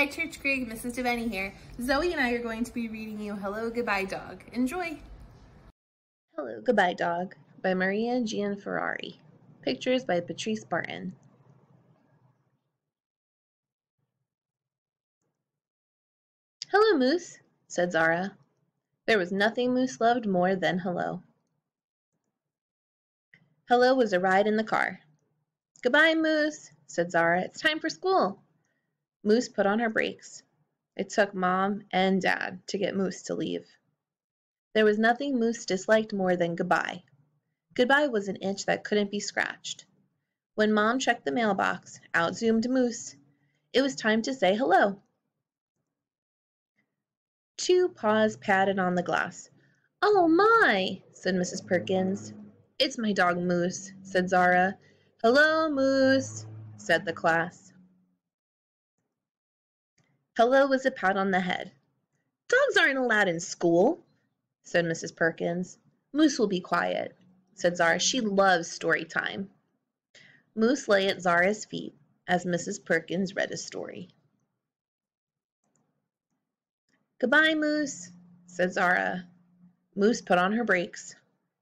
Hi Church Greg, Mrs. Devaney here. Zoe and I are going to be reading you Hello, Goodbye, Dog. Enjoy! Hello, Goodbye, Dog by Maria Gianferrari. Pictures by Patrice Barton. Hello, Moose, said Zara. There was nothing Moose loved more than hello. Hello was a ride in the car. Goodbye, Moose, said Zara. It's time for school. Moose put on her brakes. It took Mom and Dad to get Moose to leave. There was nothing Moose disliked more than goodbye. Goodbye was an itch that couldn't be scratched. When Mom checked the mailbox, out zoomed Moose. It was time to say hello. 2 paws patted on the glass. Oh my, said Mrs. Perkins. It's my dog Moose, said Zara. Hello, Moose, said the class. Hello was a pat on the head. Dogs aren't allowed in school, said Mrs. Perkins. Moose will be quiet, said Zara. She loves story time. Moose lay at Zara's feet as Mrs. Perkins read a story. Goodbye, Moose, said Zara. Moose put on her brakes.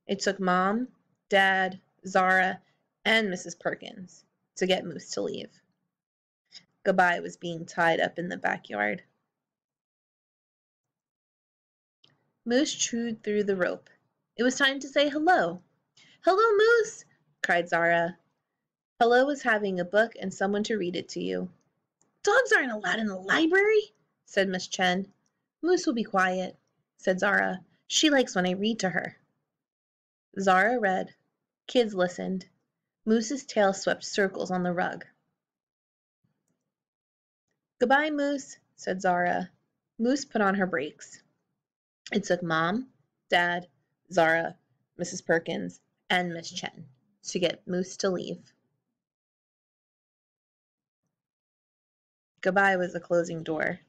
It took Mom, Dad, Zara, and Mrs. Perkins to get Moose to leave. Goodbye was being tied up in the backyard. Moose chewed through the rope. It was time to say hello. Hello, Moose, cried Zara. Hello was having a book and someone to read it to you. Dogs aren't allowed in the library, said Miss Chen. Moose will be quiet, said Zara. She likes when I read to her. Zara read. Kids listened. Moose's tail swept circles on the rug. Goodbye, Moose, said Zara. Moose put on her brakes. It took Mom, Dad, Zara, Mrs. Perkins, and Miss Chen to get Moose to leave. Goodbye was a closing door.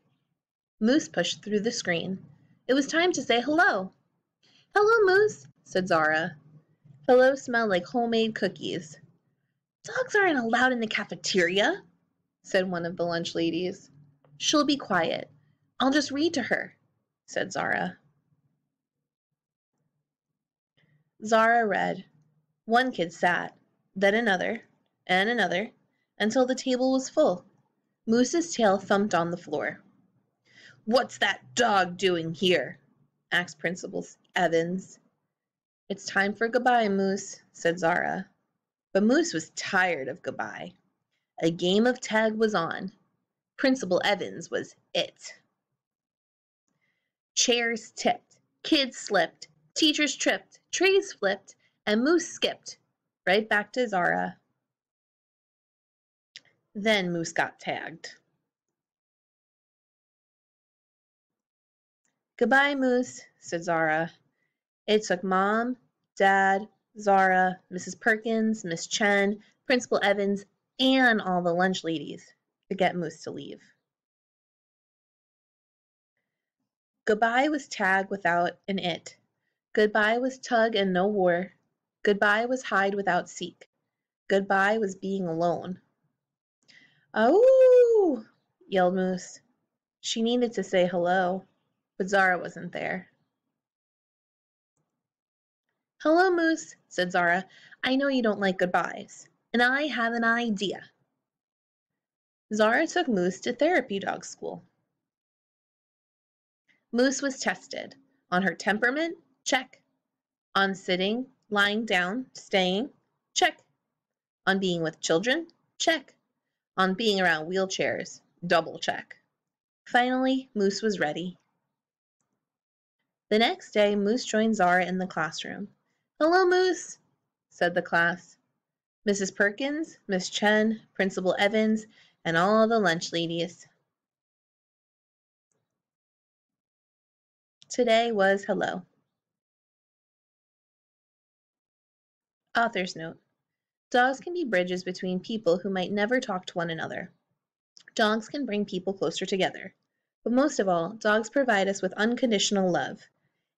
Moose pushed through the screen. It was time to say hello. Hello, Moose, said Zara. Hello smelled like homemade cookies. Dogs aren't allowed in the cafeteria, said one of the lunch ladies. She'll be quiet. I'll just read to her, said Zara. Zara read. One kid sat, then another, and another, until the table was full. Moose's tail thumped on the floor. What's that dog doing here? Asked Principal Evans. It's time for goodbye, Moose, said Zara. But Moose was tired of goodbye. A game of tag was on. Principal Evans was it. Chairs tipped, kids slipped, teachers tripped, trays flipped, and Moose skipped right back to Zara. Then Moose got tagged. Goodbye, Moose, said Zara. It took Mom, Dad, Zara, Mrs. Perkins, Miss Chen, Principal Evans, and all the lunch ladies to get Moose to leave. Goodbye was tag without an it. Goodbye was tug and no war. Goodbye was hide without seek. Goodbye was being alone. Oh! Yelled Moose. She needed to say hello, but Zara wasn't there. Hello, Moose, said Zara. I know you don't like goodbyes, and I have an idea. Zara took Moose to therapy dog school. Moose was tested on her temperament, check. On sitting, lying down, staying, check. On being with children, check. On being around wheelchairs, double check. Finally, Moose was ready. The next day, Moose joined Zara in the classroom. Hello, Moose, said the class. Mrs. Perkins, Miss Chen, Principal Evans, and all the lunch ladies. Today was hello. Author's note. Dogs can be bridges between people who might never talk to one another. Dogs can bring people closer together. But most of all, dogs provide us with unconditional love.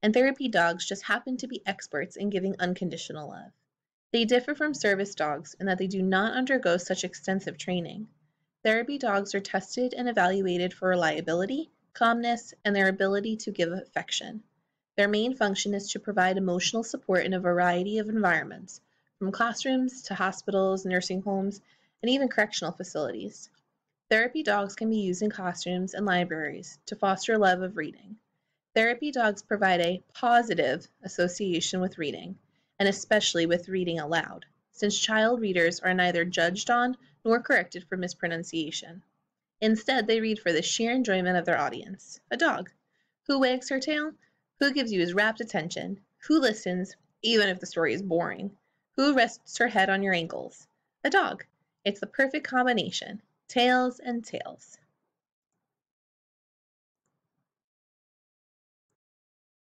And therapy dogs just happen to be experts in giving unconditional love. They differ from service dogs in that they do not undergo such extensive training. Therapy dogs are tested and evaluated for reliability, calmness, and their ability to give affection. Their main function is to provide emotional support in a variety of environments, from classrooms to hospitals, nursing homes, and even correctional facilities. Therapy dogs can be used in classrooms and libraries to foster a love of reading. Therapy dogs provide a positive association with reading, and especially with reading aloud, since child readers are neither judged on nor corrected for mispronunciation. Instead, they read for the sheer enjoyment of their audience, a dog. Who wags her tail? Who gives you his rapt attention? Who listens, even if the story is boring? Who rests her head on your ankles? A dog. It's the perfect combination. Tails and tails.